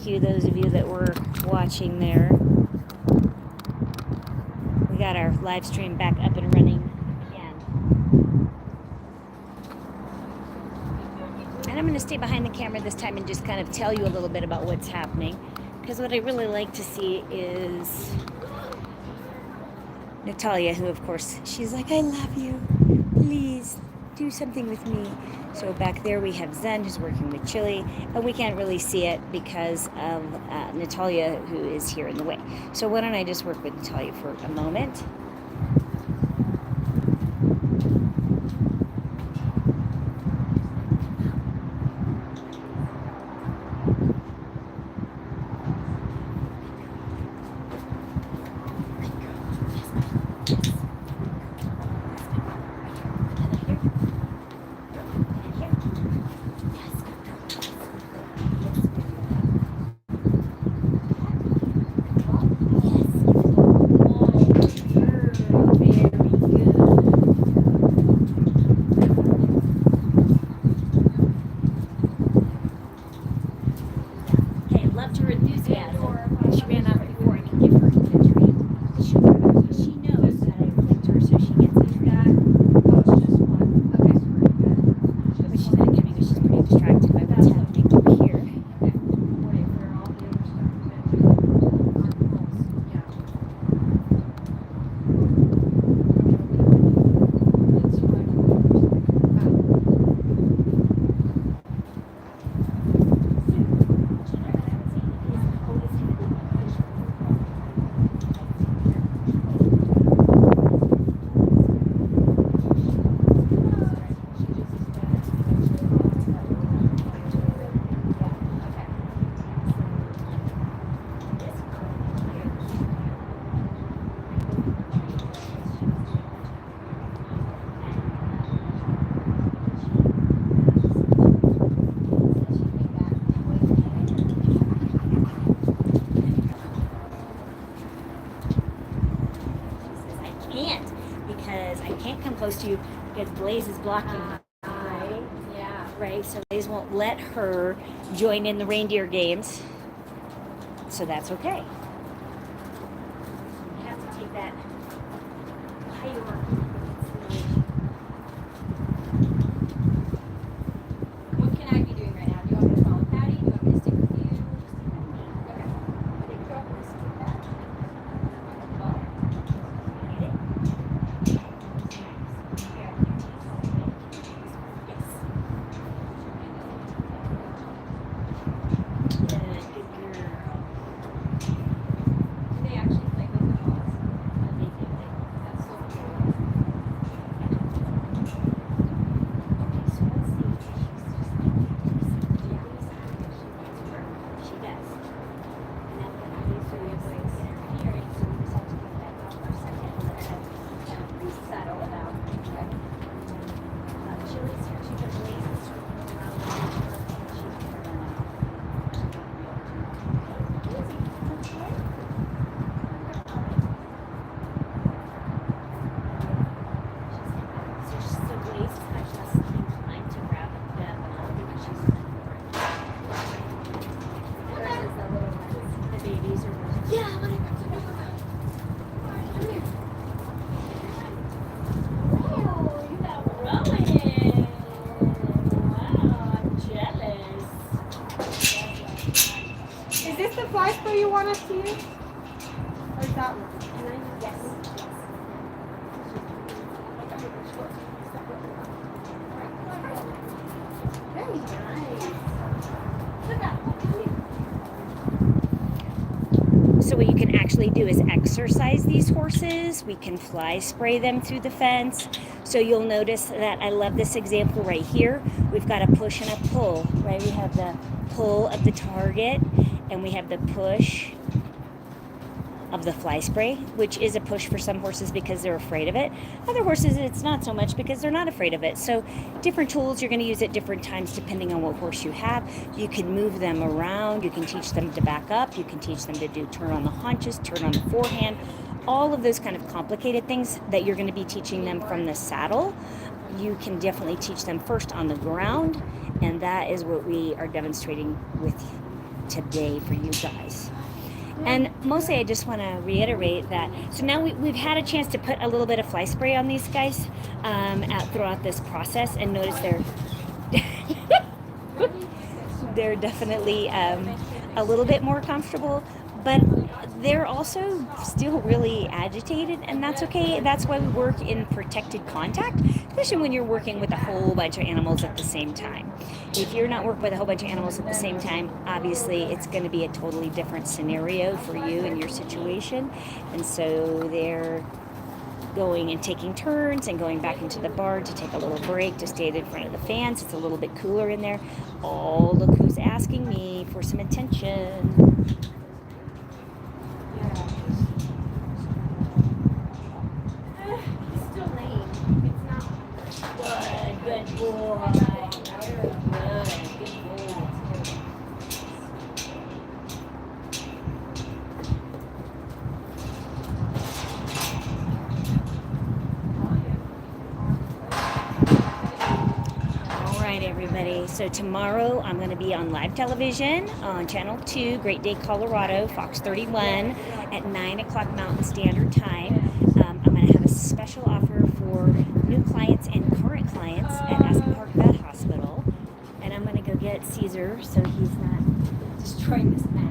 1DrQ, those of you that were watching there. We got our live stream back up and running again. And I'm going to stay behind the camera this time and just kind of tell you a little bit about what's happening. Because what I really like to see is Natalia, who of course, she's like, I love you. Please do something with me. So back there we have Zen, who's working with Chili, and we can't really see it because of Natalia, who is here in the way. So why don't I just work with Natalia for a moment. Close to you because Blaze is blocking right? So Blaze won't let her join in the reindeer games. So that's okay. You have to take that higher. What can I be doing right now? Do you want me to follow Patty? Do you want me to stick with you? Okay. I think you're going to stick that. You want us to use? Or is that one? Yes. Very nice. So what you can actually do is exercise these horses. We can fly spray them through the fence. So you'll notice that I love this example right here. We've got a push and a pull, right? We have the pull of the target and we have the push of the fly spray, which is a push for some horses because they're afraid of it. Other horses, it's not so much because they're not afraid of it. So different tools you're going to use at different times depending on what horse you have. You can move them around. You can teach them to back up. You can teach them to do turn on the haunches, turn on the forehand. All of those kind of complicated things that you're going to be teaching them from the saddle. You can definitely teach them first on the ground, and that is what we are demonstrating with today for you guys. And mostly I just want to reiterate that. So now we've had a chance to put a little bit of fly spray on these guys throughout this process, and notice they're definitely a little bit more comfortable, but they're also still really agitated, and that's okay. That's why we work in protected contact, especially when you're working with a whole bunch of animals at the same time. If you're not working with a whole bunch of animals at the same time, obviously it's going to be a totally different scenario for you and your situation. And so they're going and taking turns and going back into the barn to take a little break, to stay in front of the fans. It's a little bit cooler in there. Oh, look who's asking me for some attention. He's still lame. It's not. Good boy. Good boy. Everybody. So tomorrow I'm going to be on live television on Channel 2, Great Day, Colorado, Fox 31 at 9 o'clock Mountain Standard Time. I'm going to have a special offer for new clients and current clients at Aspen Park Vet Hospital. And I'm going to go get Caesar so he's not destroying this mat.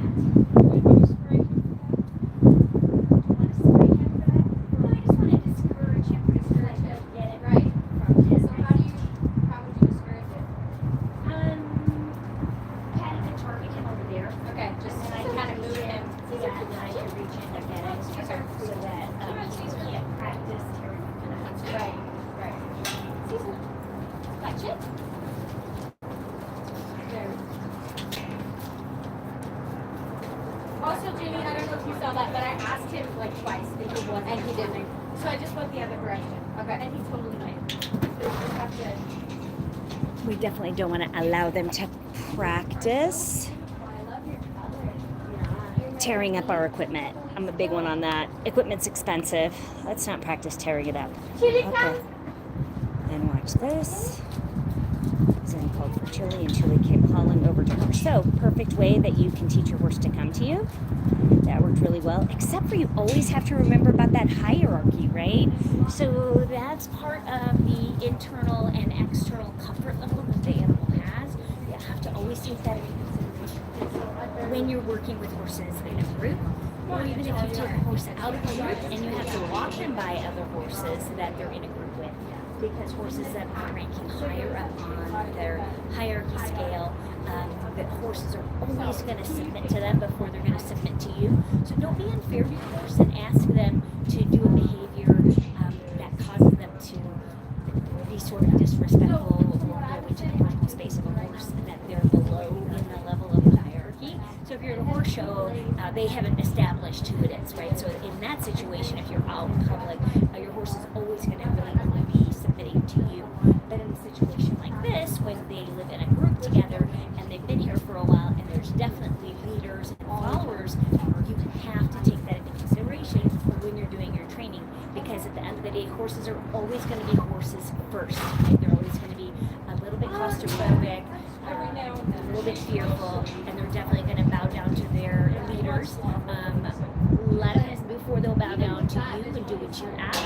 Also, Jamie, I don't know if you saw that, but I asked him like twice if he was, and he didn't. So I just went the other direction. Okay. And he totally went. So we just have to. We definitely don't want to allow them to practice tearing up our equipment. I'm a big one on that. Equipment's expensive. Let's not practice tearing it up. Okay. And watch this. Zen called for Chili, and Chili came hauling over to her. So, perfect way that you can teach your horse to come to you. That worked really well, except for you always have to remember about that hierarchy, right? So that's part of the internal and external comfort level that the animal has. You have to always take that into consideration when you're working with horses in a group, or even if you take a horse out of a group and you have to walk them by other horses that they're in a group with. Because horses that are ranking higher up on their hierarchy scale, that horses are always going to submit to them before they're going to submit to you. So don't be unfair to your horse and ask them to do a behavior that causes them to be sort of disrespectful or go into the personal space of a horse that they're below in the level of the hierarchy. So if you're at a horse show, they haven't established who it is, right? So in that situation, if you're out in public, your horse is always going to really be submitting to you. But in a situation like this, when they live in a group together and they've been here for a while and there's definitely leaders and followers, you have to take that into consideration when you're doing your training, because at the end of the day, horses are always going to be horses first, right? They're always going to be a little bit claustrophobic, a little bit fearful, and they're definitely going to bow down to their leaders. Let them before they'll bow down to you and do what you ask.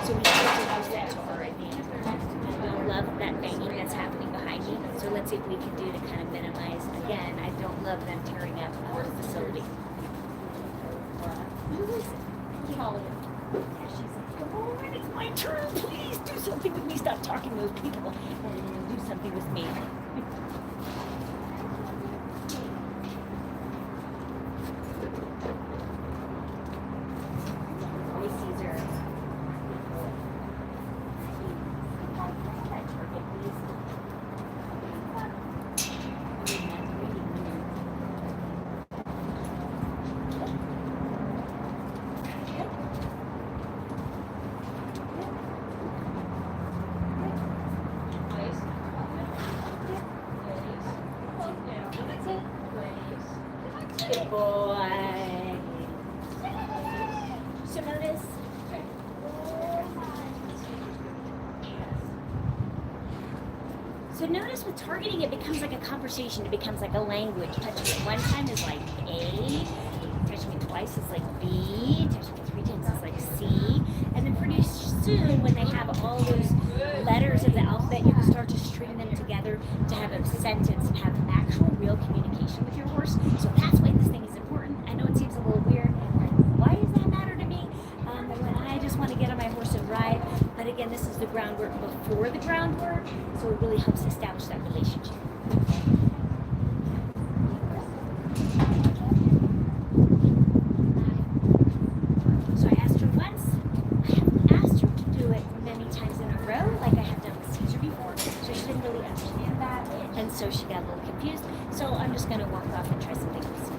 So we have to use that to our advantage. I don't love that banging that's happening behind me. So let's see what we can do to kind of minimize. Again, I don't love them tearing up our facility. Who is it? Yeah, she's like, come on, it's my turn. Please do something with me. Stop talking to those people and do something with me. Good boy. So notice. So notice with targeting, it becomes like a conversation. It becomes like a language. Touching me one time is like A. Touching me twice is like B. Touching me 3 times is like C. And then pretty soon, when they have all those letters of the alphabet, you can start to string them together to have a sentence and have actual real communication with your horse. So that's why this thing is important. I know it seems a little weird. Why does that matter to me? When I just want to get on my horse and ride. But again, this is the groundwork before the groundwork, so it really helps establish that relationship. So I asked her once. I haven't asked her to do it many times in a row, like I have done with Caesar before, so she didn't really understand that, and so she got a little confused. So I'm just going to walk off and try something else.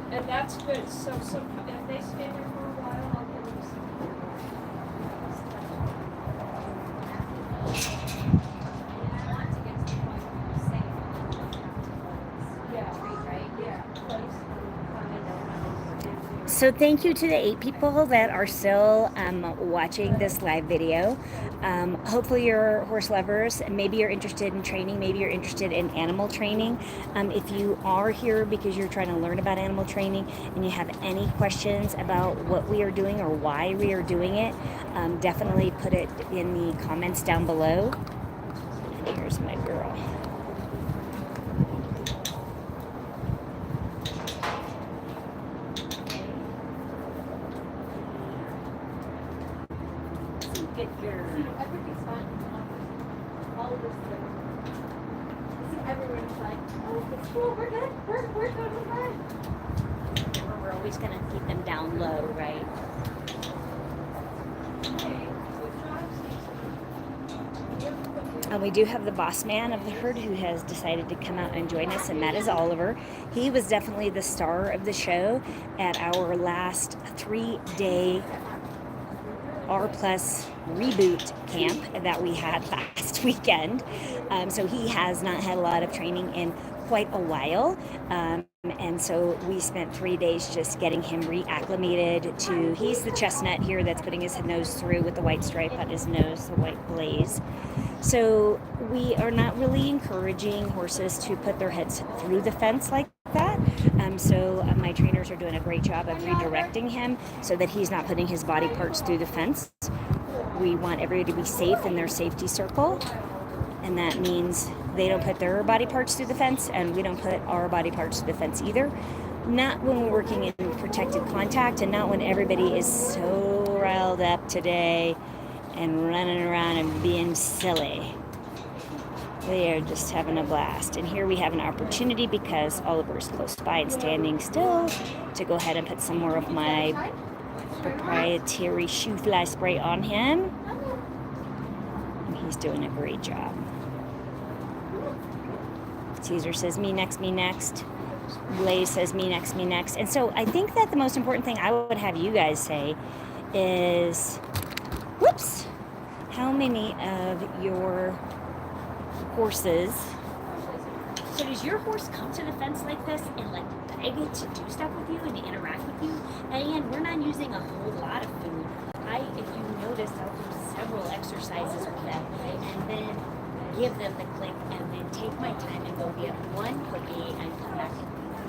And that's good. So if they stay there for a while, I'll give them So thank you to the 8 people that are still watching this live video. Hopefully you're horse lovers. Maybe you're interested in training. Maybe you're interested in animal training. If you are here because you're trying to learn about animal training and you have any questions about what we are doing or why we are doing it, definitely put it in the comments down below. And here's my girl. Good girl. Everything's fine. All of this is everyone's like, oh, it's cool, we're good. We're totally fine. We're always going to keep them down low, right? And we do have the boss man of the herd who has decided to come out and join us, and that is Oliver. He was definitely the star of the show at our last 3-day R+ reboot camp that we had last weekend. So he has not had a lot of training in quite a while. And so we spent 3 days just getting him reacclimated to, he's the chestnut here that's putting his nose through with the white stripe on his nose, the white blaze. So we are not really encouraging horses to put their heads through the fence like that. So my trainers are doing a great job of redirecting him so that he's not putting his body parts through the fence. We want everybody to be safe in their safety circle, and that means they don't put their body parts through the fence and we don't put our body parts through the fence either. Not when we're working in protected contact, and not when everybody is so riled up today and running around and being silly. They are just having a blast. And here we have an opportunity, because Oliver is close by and standing still, to go ahead and put some more of my proprietary shoe fly spray on him. And he's doing a great job. Caesar says, me next, me next. Blaze says, me next, me next. And so I think that the most important thing I would have you guys say is, whoops, how many of your horses, so does your horse come to the fence like this and like beg to do stuff with you and to interact with you? And we're not using a whole lot of food. If you notice, I'll do several exercises with them and then give them the click and then take my time and go get one cookie and come back and feed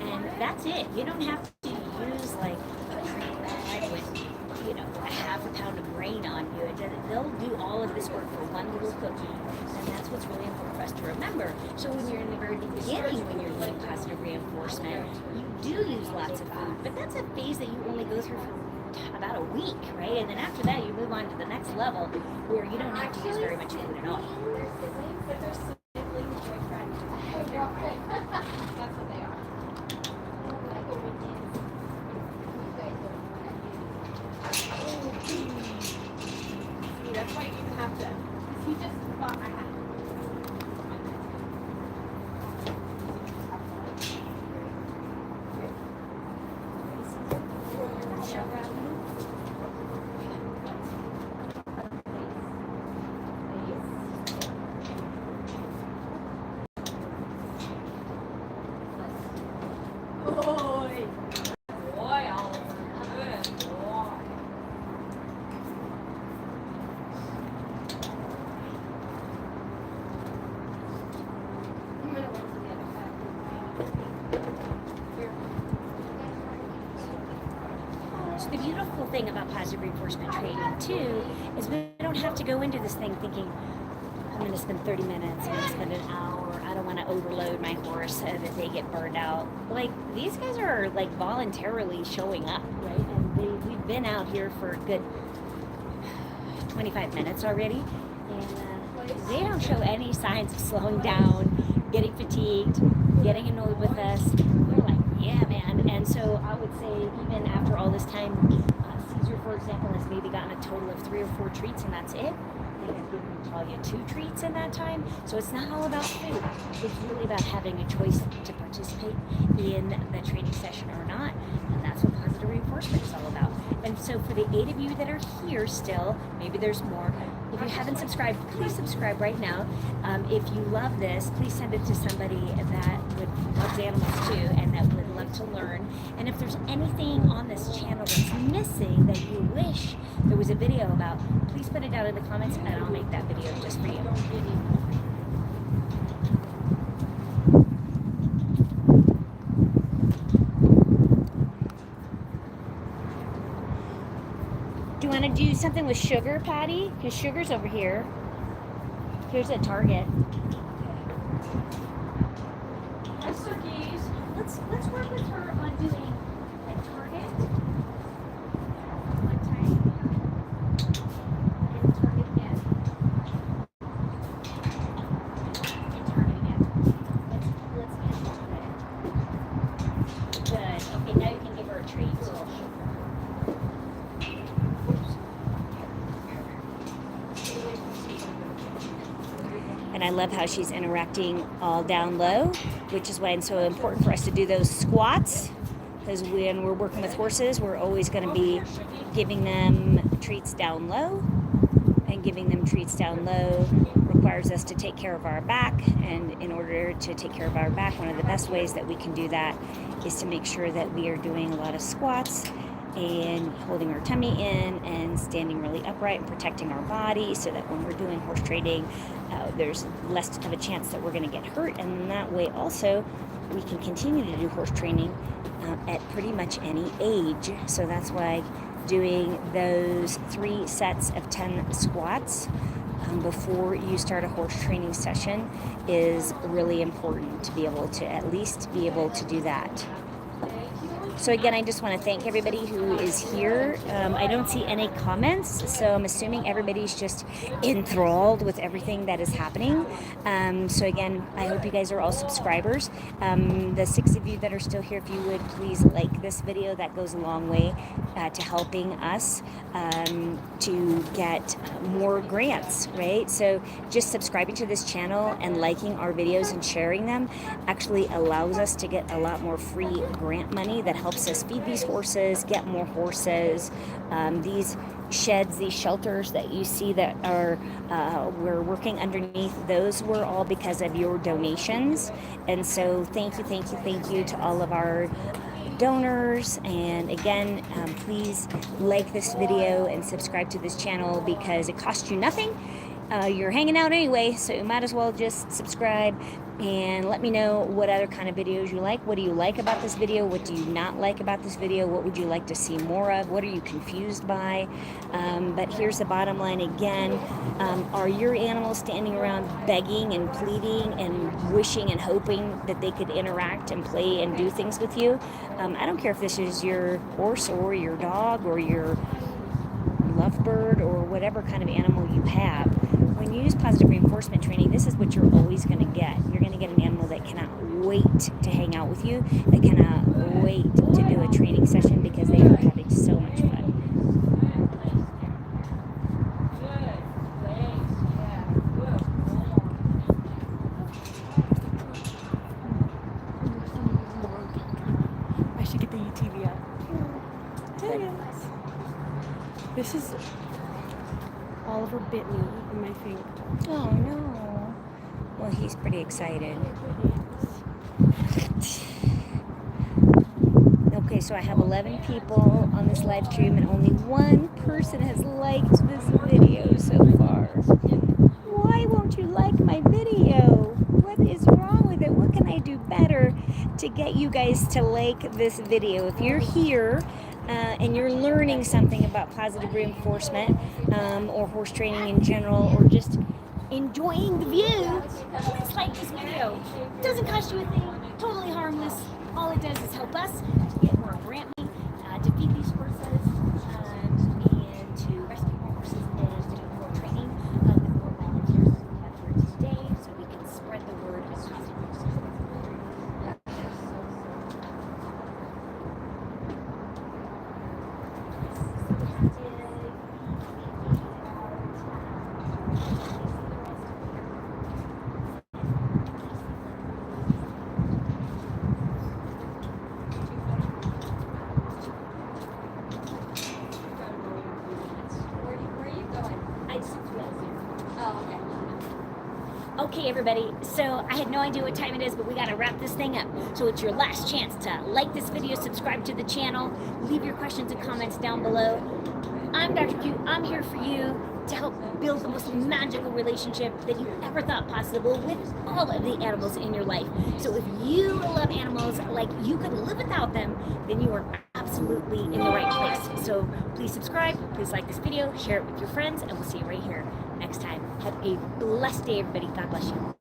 two. And that's it. You don't have to use like a treat bag with, you know, a half a pound of grain on you. They'll do all of this work for one little cookie, and that's what's really important for us to remember. So when you're in the very beginning, when you're doing positive reinforcement, you do use lots of food, but that's a phase that you only go through for about a week, right? And then after that, you move on to the next level where you don't have to use very much food at all. That's what they are. That's why you have to. He just thought I had. thing about positive reinforcement training too is we don't have to go into this thing thinking, I'm going to spend 30 minutes, I'm going to spend an hour, I don't want to overload my horse so that they get burned out. Like, these guys are like voluntarily showing up, right? And we've been out here for a good 25 minutes already, and they don't show any signs of slowing down, getting fatigued, getting annoyed with us. They're like, yeah, man. And so I would say, even after all this time, Caesar, for example, has maybe gotten a total of 3 or 4 treats, and that's it. They have given Talia 2 treats in that time. So it's not all about food. It's really about having a choice to participate in the training session or not. And that's what positive reinforcement is all about. And so for the 8 of you that are here still, maybe there's more. If you haven't subscribed, please subscribe right now. If you love this, please send it to somebody that loves animals too and that would love to learn. And if there's anything on this channel that's missing that you wish there was a video about, please put it down in the comments and I'll make that video just for you. Do you want to do something with Sugar, Patty? Because Sugar's over here. Here's a target. Mr. Geese. Let's work with her on doing a target. One time. And target again. And target again. Let's catch that. Good. Okay, now you can give her a treat. And I love how she's interacting all down low, which is why it's so important for us to do those squats. Because when we're working with horses, we're always going to be giving them treats down low. And giving them treats down low requires us to take care of our back. And in order to take care of our back, one of the best ways that we can do that is to make sure that we are doing a lot of squats and holding our tummy in and standing really upright and protecting our body so that when we're doing horse training, there's less of a chance that we're going to get hurt. And that way also we can continue to do horse training at pretty much any age. So that's why doing those 3 sets of 10 squats before you start a horse training session is really important, to be able to at least be able to do that. So again, I just want to thank everybody who is here. I don't see any comments, so I'm assuming everybody's just enthralled with everything that is happening. So again, I hope you guys are all subscribers. The 6 of you that are still here, if you would please like this video, that goes a long way to helping us to get more grants, right? So just subscribing to this channel and liking our videos and sharing them actually allows us to get a lot more free grant money that helps us feed these horses, get more horses. These sheds, these shelters that you see that are we're working underneath, those were all because of your donations. And so thank you to all of our donors. And again, please like this video and subscribe to this channel because it costs you nothing. You're hanging out anyway, so you might as well just subscribe and let me know what other kind of videos you like. What do you like about this video? What do you not like about this video? What would you like to see more of? What are you confused by? But here's the bottom line again. Are your animals standing around begging and pleading and wishing and hoping that they could interact and play and do things with you? I don't care if this is your horse or your dog or your lovebird or whatever kind of animal you have. When you use positive reinforcement training, this is what you're always going to get. You're going to get an animal that cannot wait to hang out with you, that cannot wait to do a training session because they are having so much fun. I should get the UTV out. This is Oliver bit me in my finger. Oh no. Well, he's pretty excited. Okay, so I have 11 people on this live stream and only 1 person has liked this video so far. Why won't you like my video? What is wrong with it? What can I do better to get you guys to like this video? If you're here, and you're learning something about positive reinforcement or horse training in general, or just enjoying the view, please like this video. It doesn't cost you a thing, totally harmless. All it does is help us get more grant money to feed these horses and to rescue more horses and do more training with more volunteers as we have here today, so we can spread the word of positive reinforcement. Where are you going? Oh, okay. Okay, everybody, so I had no idea what time it is, but we gotta wrap this thing up. So it's your last chance to like this video, subscribe to the channel, leave your questions and comments down below. I'm Dr. Q. I'm here for you to help build the most magical relationship that you ever thought possible with all of the animals in your life. So if you love animals like you could live without them, then you are absolutely in the right place. So please subscribe, please like this video, share it with your friends, and we'll see you right here next time. Have a blessed day, everybody. God bless you.